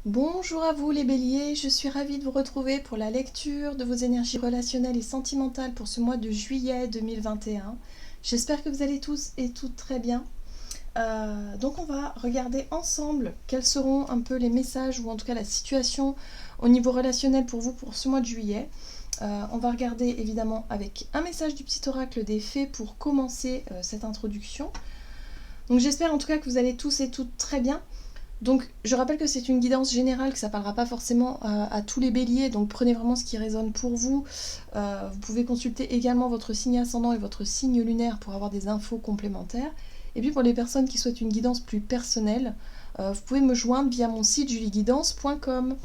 Bonjour à vous les béliers, je suis ravie de vous retrouver pour la lecture de vos énergies relationnelles et sentimentales pour ce mois de juillet 2021. J'espère que vous allez tous et toutes très bien. Donc on va regarder ensemble quels seront un peu les messages ou en tout cas la situation au niveau relationnel pour vous pour ce mois de juillet. On va regarder évidemment avec un message du petit oracle des fées pour commencer cette introduction. Donc j'espère en tout cas que vous allez tous et toutes très bien. Donc je rappelle que c'est une guidance générale, que ça ne parlera pas forcément à tous les béliers, donc prenez vraiment ce qui résonne pour vous. Vous pouvez consulter également votre signe ascendant et votre signe lunaire pour avoir des infos complémentaires. Et puis pour les personnes qui souhaitent une guidance plus personnelle, vous pouvez me joindre via mon site julieguidance.com.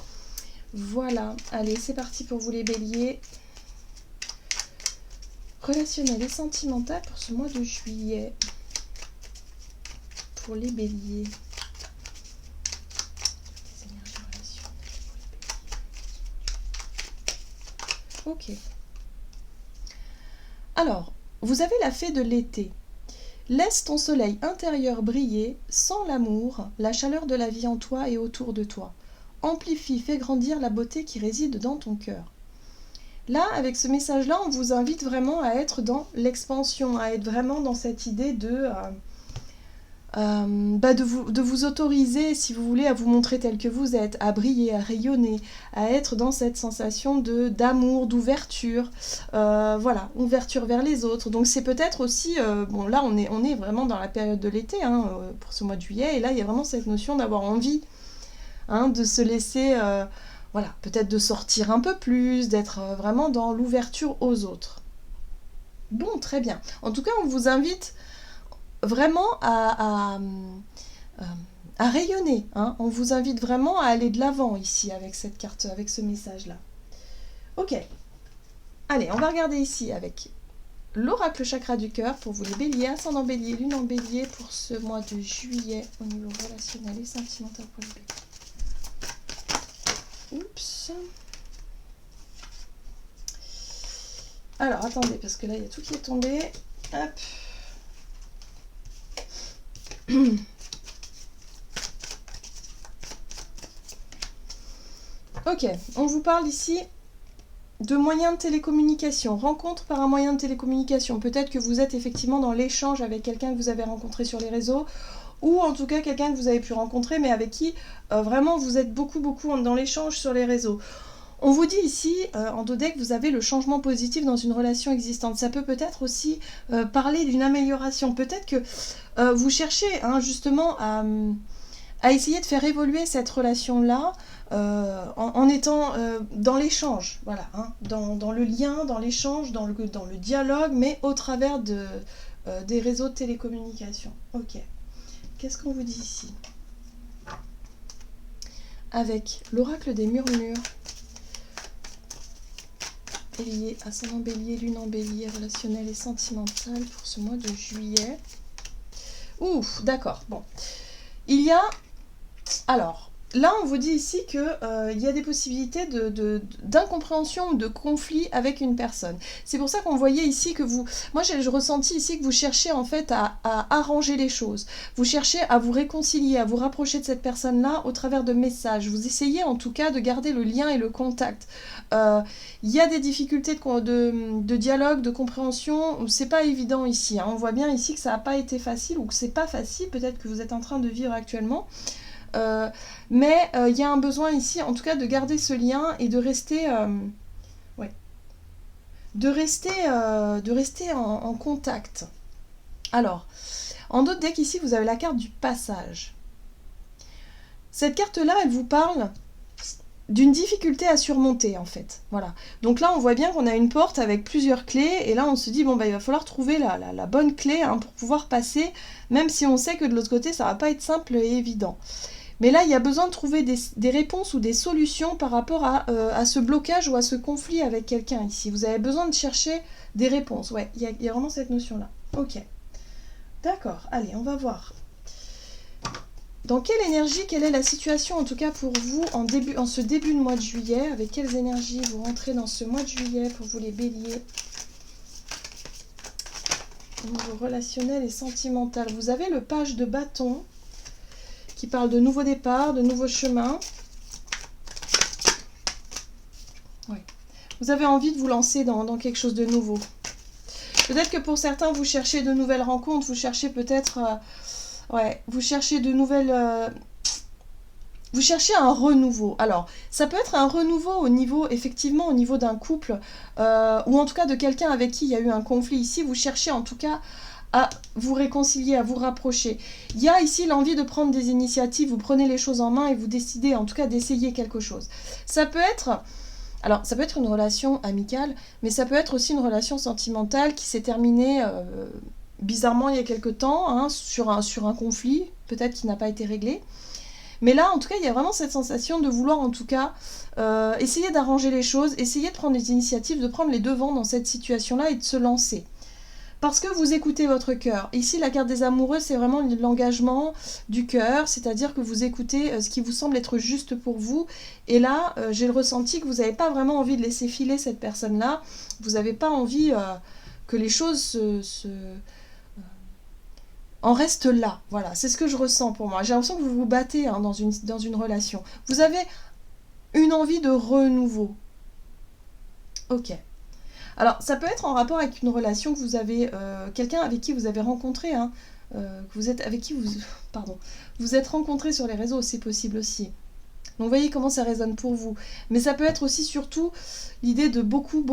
Voilà, allez c'est parti pour vous les béliers. Relationnel et sentimental pour ce mois de juillet. Pour les béliers. Ok. Alors, vous avez la fée de l'été. Laisse ton soleil intérieur briller, sans l'amour, la chaleur de la vie en toi et autour de toi. Amplifie, fais grandir la beauté qui réside dans ton cœur. Là, avec ce message-là, on vous invite vraiment à être dans l'expansion, à être vraiment dans cette idée de vous autoriser, si vous voulez, à vous montrer tel que vous êtes, à briller, à rayonner, à être dans cette sensation d'amour, d'ouverture, voilà, ouverture vers les autres. Donc c'est peut-être aussi, bon là on est vraiment dans la période de l'été, hein, pour ce mois de juillet, et là il y a vraiment cette notion d'avoir envie, hein, de se laisser, voilà, peut-être de sortir un peu plus, d'être vraiment dans l'ouverture aux autres. Bon, très bien. En tout cas, on vous invite vraiment à rayonner. Hein. On vous invite vraiment à aller de l'avant ici avec cette carte, avec ce message-là. Ok. Allez, on va regarder ici avec l'oracle chakra du cœur pour vous les béliers, ascendant bélier, lune en bélier pour ce mois de juillet au niveau relationnel et sentimental pour les béliers. Oups. Alors, attendez, parce que là, il y a tout qui est tombé. Hop. Ok, on vous parle ici de moyens de télécommunication, rencontre par un moyen de télécommunication. Peut-être que vous êtes effectivement dans l'échange avec quelqu'un que vous avez rencontré sur les réseaux, ou en tout cas quelqu'un que vous avez pu rencontrer, mais avec qui vraiment vous êtes beaucoup dans l'échange sur les réseaux. On vous dit ici, en dodec, que vous avez le changement positif dans une relation existante. Ça peut peut-être aussi parler d'une amélioration. Peut-être que vous cherchez hein, justement à essayer de faire évoluer cette relation-là en étant dans l'échange, voilà, hein, dans le lien, dans l'échange, dans le dialogue, mais au travers des réseaux de télécommunication. Ok. Qu'est-ce qu'on vous dit ici? Avec l'oracle des murmures, bélier, ascendant bélier, lune en bélier, relationnel et sentimental pour ce mois de juillet. Ouf, d'accord, bon. Il y a... Alors, là, on vous dit ici qu'il y a des possibilités d'incompréhension ou de conflit avec une personne. C'est pour ça qu'on voyait ici que vous... Moi, je ressentis ici que vous cherchez en fait à arranger les choses. Vous cherchez à vous réconcilier, à vous rapprocher de cette personne-là au travers de messages. Vous essayez en tout cas de garder le lien et le contact. Il y a des difficultés de dialogue, de compréhension. C'est pas évident ici. Hein. On voit bien ici que ça n'a pas été facile ou que c'est pas facile, peut-être que vous êtes en train de vivre actuellement. Mais il y a un besoin ici, en tout cas, de garder ce lien et de rester, de rester en contact. Alors, en d'autres decks ici, vous avez la carte du passage. Cette carte-là, elle vous parle d'une difficulté à surmonter, en fait. Voilà. Donc là, on voit bien qu'on a une porte avec plusieurs clés, et là, on se dit, bon, bah, il va falloir trouver la bonne clé hein, pour pouvoir passer, même si on sait que de l'autre côté, ça va pas être simple et évident. Mais là, il y a besoin de trouver des réponses ou des solutions par rapport à ce blocage ou à ce conflit avec quelqu'un ici. Vous avez besoin de chercher des réponses. Ouais, il y a vraiment cette notion-là. Ok. D'accord. Allez, on va voir. Dans quelle énergie, quelle est la situation en tout cas pour vous en ce début de mois de juillet? Avec quelles énergies vous rentrez dans ce mois de juillet pour vous les béliers? Au niveau relationnel et sentimental, vous avez le page de bâton qui parle de nouveaux départs, de nouveaux chemins. Vous avez envie de vous lancer dans quelque chose de nouveau. Peut-être que pour certains, vous cherchez de nouvelles rencontres, vous cherchez peut-être... ouais, vous cherchez de nouvelles... vous cherchez un renouveau. Alors, ça peut être un renouveau au niveau, effectivement, au niveau d'un couple, ou en tout cas de quelqu'un avec qui il y a eu un conflit ici. Vous cherchez en tout cas à vous réconcilier, à vous rapprocher. Il y a ici l'envie de prendre des initiatives, vous prenez les choses en main et vous décidez en tout cas d'essayer quelque chose. Ça peut être... Alors, ça peut être une relation amicale, mais ça peut être aussi une relation sentimentale qui s'est terminée bizarrement il y a quelque temps, hein, sur un conflit, peut-être qui n'a pas été réglé. Mais là, en tout cas, il y a vraiment cette sensation de vouloir, en tout cas, essayer d'arranger les choses, essayer de prendre des initiatives, de prendre les devants dans cette situation-là et de se lancer. Parce que vous écoutez votre cœur. Ici, la carte des amoureux, c'est vraiment l'engagement du cœur, c'est-à-dire que vous écoutez ce qui vous semble être juste pour vous. Et là, j'ai le ressenti que vous n'avez pas vraiment envie de laisser filer cette personne-là. Vous n'avez pas envie que les choses en restent là. Voilà, c'est ce que je ressens pour moi. J'ai l'impression que vous vous battez dans une relation. Vous avez une envie de renouveau. Ok. Alors, ça peut être en rapport avec une relation que vous avez, quelqu'un avec qui vous avez rencontré, hein, vous êtes rencontré sur les réseaux, c'est possible aussi. Donc, vous voyez comment ça résonne pour vous. Mais ça peut être aussi, surtout, l'idée de beaucoup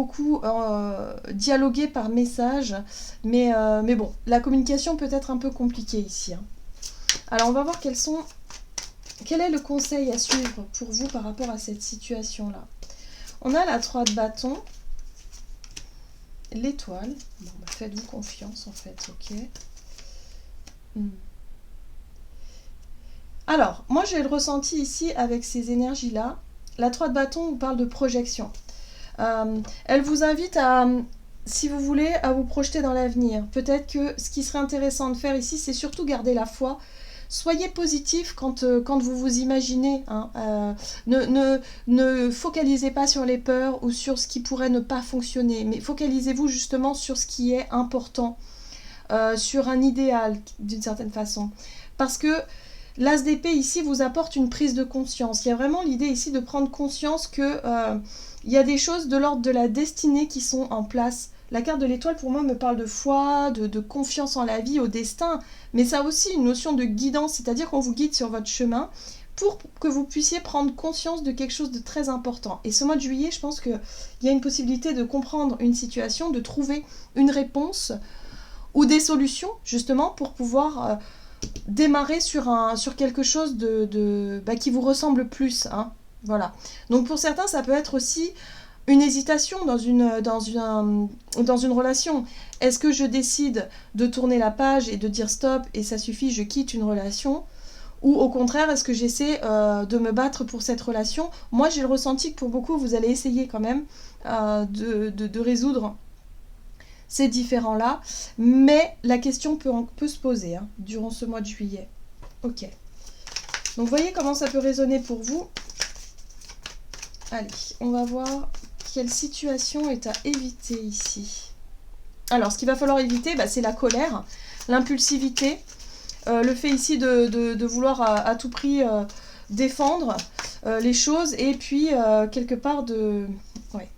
dialoguer par message. Mais bon, la communication peut être un peu compliquée ici. Hein. Alors, on va voir quel est le conseil à suivre pour vous par rapport à cette situation-là. On a la 3 de bâton. L'étoile, bon, bah, faites-vous confiance en fait, ok. Alors, moi j'ai le ressenti ici avec ces énergies-là. La 3 de bâton vous parle de projection. Elle vous invite à, si vous voulez, à vous projeter dans l'avenir. Peut-être que ce qui serait intéressant de faire ici, c'est surtout garder la foi. Soyez positif quand vous vous imaginez. Hein, ne focalisez pas sur les peurs ou sur ce qui pourrait ne pas fonctionner, mais focalisez-vous justement sur ce qui est important, sur un idéal d'une certaine façon. Parce que l'as d'épée ici vous apporte une prise de conscience. Il y a vraiment l'idée ici de prendre conscience que il y a des choses de l'ordre de la destinée qui sont en place. La carte de l'étoile, pour moi, me parle de foi, de confiance en la vie, au destin, mais ça a aussi une notion de guidance, c'est-à-dire qu'on vous guide sur votre chemin pour que vous puissiez prendre conscience de quelque chose de très important. Et ce mois de juillet, je pense qu'il y a une possibilité de comprendre une situation, de trouver une réponse ou des solutions, justement, pour pouvoir démarrer sur quelque chose qui vous ressemble plus. Hein. Voilà. Donc pour certains, ça peut être aussi une hésitation dans une relation. Est-ce que je décide de tourner la page et de dire stop et ça suffit, je quitte une relation? Ou au contraire, est-ce que j'essaie de me battre pour cette relation? Moi, j'ai le ressenti que pour beaucoup, vous allez essayer quand même de résoudre ces différends-là. Mais la question peut se poser durant ce mois de juillet. Ok. Donc, voyez comment ça peut résonner pour vous. Allez, on va voir quelle situation est à éviter ici. Alors, ce qu'il va falloir éviter, c'est la colère, l'impulsivité, le fait ici de vouloir à tout prix défendre les choses, et puis quelque part de... Ouais.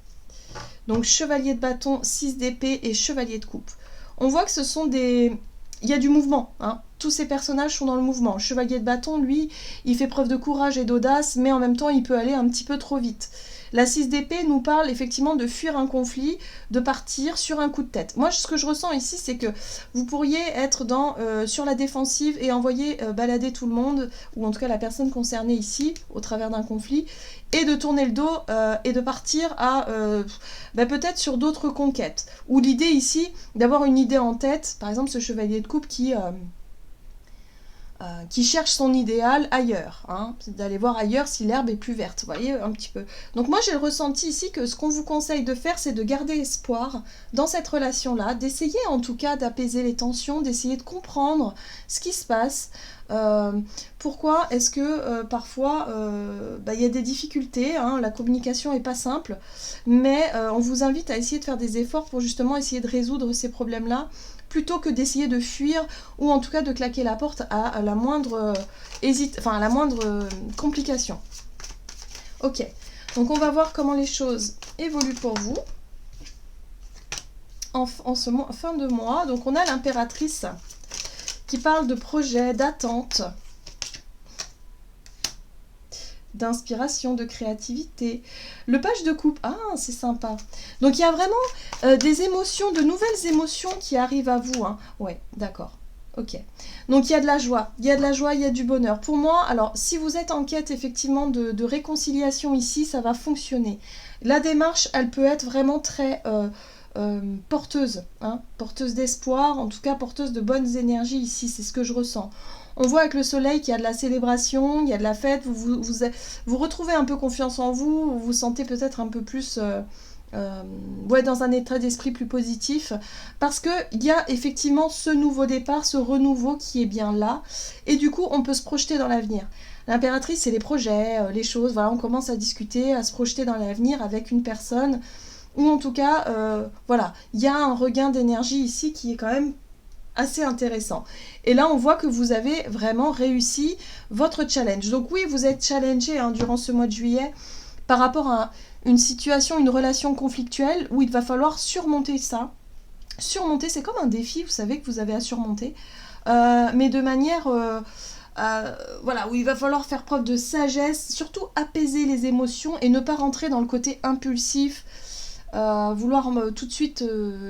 Donc, chevalier de bâton, 6 d'épée et chevalier de coupe. On voit que ce sont des... Il y a du mouvement, hein. Tous ces personnages sont dans le mouvement. Chevalier de bâton, lui, il fait preuve de courage et d'audace, mais en même temps, il peut aller un petit peu trop vite. La 6 d'épée nous parle effectivement de fuir un conflit, de partir sur un coup de tête. Moi, ce que je ressens ici, c'est que vous pourriez être sur la défensive et envoyer balader tout le monde, ou en tout cas la personne concernée ici, au travers d'un conflit, et de tourner le dos et de partir à peut-être sur d'autres conquêtes. Ou l'idée ici d'avoir une idée en tête, par exemple ce chevalier de coupe qui cherche son idéal ailleurs, hein, d'aller voir ailleurs si l'herbe est plus verte, vous voyez, un petit peu. Donc moi j'ai le ressenti ici que ce qu'on vous conseille de faire, c'est de garder espoir dans cette relation-là, d'essayer en tout cas d'apaiser les tensions, d'essayer de comprendre ce qui se passe. Pourquoi est-ce que parfois il y a des difficultés, hein, la communication n'est pas simple, mais on vous invite à essayer de faire des efforts pour justement essayer de résoudre ces problèmes-là, plutôt que d'essayer de fuir ou en tout cas de claquer la porte à la moindre complication. Ok, donc on va voir comment les choses évolue pour vous en ce fin de mois. Donc on a l'impératrice qui parle de projets, d'attente, d'inspiration, de créativité. Le page de coupe, ah c'est sympa. Donc il y a vraiment des émotions, de nouvelles émotions qui arrivent à vous. Hein. Ouais, d'accord. Ok. Donc il y a de la joie, il y a de la joie, il y a du bonheur. Pour moi, alors si vous êtes en quête effectivement de réconciliation ici, ça va fonctionner. La démarche, elle peut être vraiment très porteuse, hein, porteuse d'espoir, en tout cas porteuse de bonnes énergies ici, c'est ce que je ressens. On voit avec le soleil qu'il y a de la célébration, il y a de la fête, vous retrouvez un peu confiance en vous, vous vous sentez peut-être un peu plus ouais, dans un état d'esprit plus positif, parce qu'il y a effectivement ce nouveau départ, ce renouveau qui est bien là, et du coup on peut se projeter dans l'avenir. L'impératrice, c'est les projets, les choses, voilà, on commence à discuter, à se projeter dans l'avenir avec une personne, ou en tout cas, voilà, il y a un regain d'énergie ici qui est quand même assez intéressant. Et là, on voit que vous avez vraiment réussi votre challenge. Donc oui, vous êtes challengé hein, durant ce mois de juillet par rapport à une situation, une relation conflictuelle où il va falloir surmonter ça. Surmonter, c'est comme un défi, vous savez, que vous avez à surmonter, mais de manière... voilà, où il va falloir faire preuve de sagesse, surtout apaiser les émotions et ne pas rentrer dans le côté impulsif, vouloir tout de suite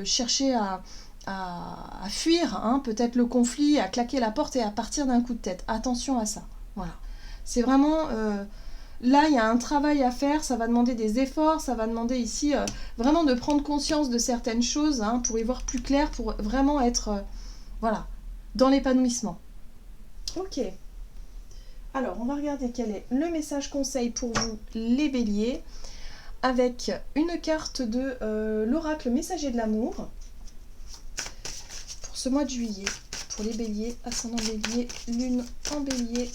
chercher à fuir, hein, peut-être le conflit, à claquer la porte et à partir d'un coup de tête. Attention à ça. Voilà. C'est vraiment... là, il y a un travail à faire, ça va demander des efforts, ça va demander ici vraiment de prendre conscience de certaines choses hein, pour y voir plus clair, pour vraiment être voilà, dans l'épanouissement. Ok. Alors, on va regarder quel est le message conseil pour vous, les béliers, avec une carte de l'oracle messager de l'amour. Ce mois de juillet, pour les béliers, ascendant bélier, lune en bélier.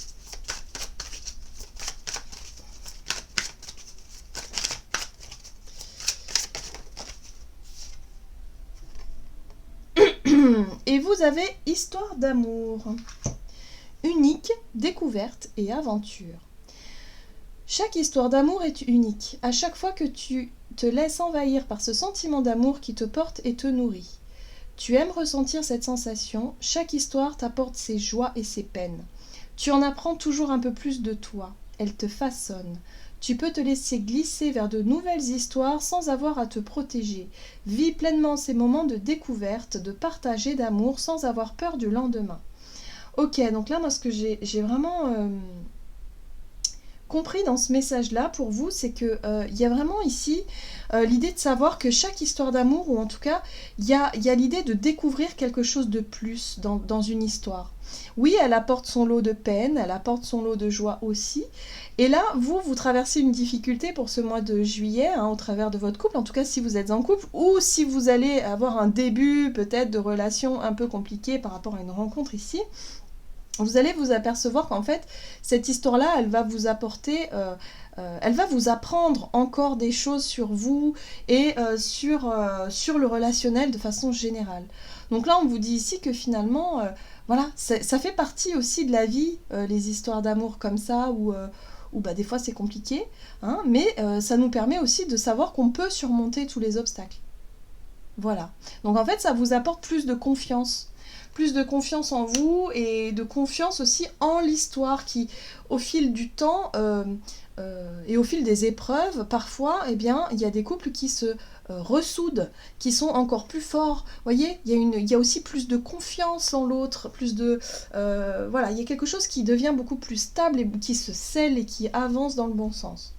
Et vous avez histoire d'amour. Unique, découverte et aventure. Chaque histoire d'amour est unique. À chaque fois que tu te laisses envahir par ce sentiment d'amour qui te porte et te nourrit. Tu aimes ressentir cette sensation, chaque histoire t'apporte ses joies et ses peines. Tu en apprends toujours un peu plus de toi, elle te façonne. Tu peux te laisser glisser vers de nouvelles histoires sans avoir à te protéger. Vis pleinement ces moments de découverte, de partage et d'amour sans avoir peur du lendemain. Ok, donc là, moi, ce que j'ai vraiment compris dans ce message-là pour vous, c'est que y a vraiment ici l'idée de savoir que chaque histoire d'amour, ou en tout cas, il y a l'idée de découvrir quelque chose de plus dans une histoire. Oui, elle apporte son lot de peine, elle apporte son lot de joie aussi. Et là, vous traversez une difficulté pour ce mois de juillet, hein, au travers de votre couple, en tout cas si vous êtes en couple, ou si vous allez avoir un début peut-être de relation un peu compliquée par rapport à une rencontre ici. Vous allez vous apercevoir qu'en fait, cette histoire-là, elle va vous apporter, elle va vous apprendre encore des choses sur vous et sur le relationnel de façon générale. Donc là, on vous dit ici que finalement, voilà, ça fait partie aussi de la vie, les histoires d'amour comme ça, où bah, des fois c'est compliqué, hein, mais ça nous permet aussi de savoir qu'on peut surmonter tous les obstacles. Voilà. Donc en fait, ça vous apporte plus de confiance en vous et de confiance aussi en l'histoire qui, au fil du temps et au fil des épreuves, parfois, eh bien, il y a des couples qui se ressoudent, qui sont encore plus forts. Vous voyez, il y a aussi plus de confiance en l'autre, plus de... voilà, il y a quelque chose qui devient beaucoup plus stable et qui se scelle et qui avance dans le bon sens.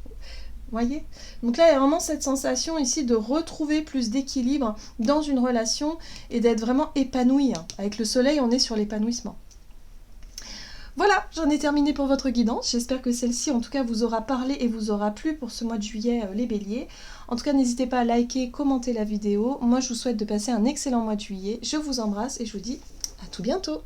Voyez ? Donc là, il y a vraiment cette sensation ici de retrouver plus d'équilibre dans une relation et d'être vraiment épanoui. Avec le soleil, on est sur l'épanouissement. Voilà, j'en ai terminé pour votre guidance. J'espère que celle-ci, en tout cas, vous aura parlé et vous aura plu pour ce mois de juillet, les béliers. En tout cas, n'hésitez pas à liker, commenter la vidéo. Moi, je vous souhaite de passer un excellent mois de juillet. Je vous embrasse et je vous dis à tout bientôt.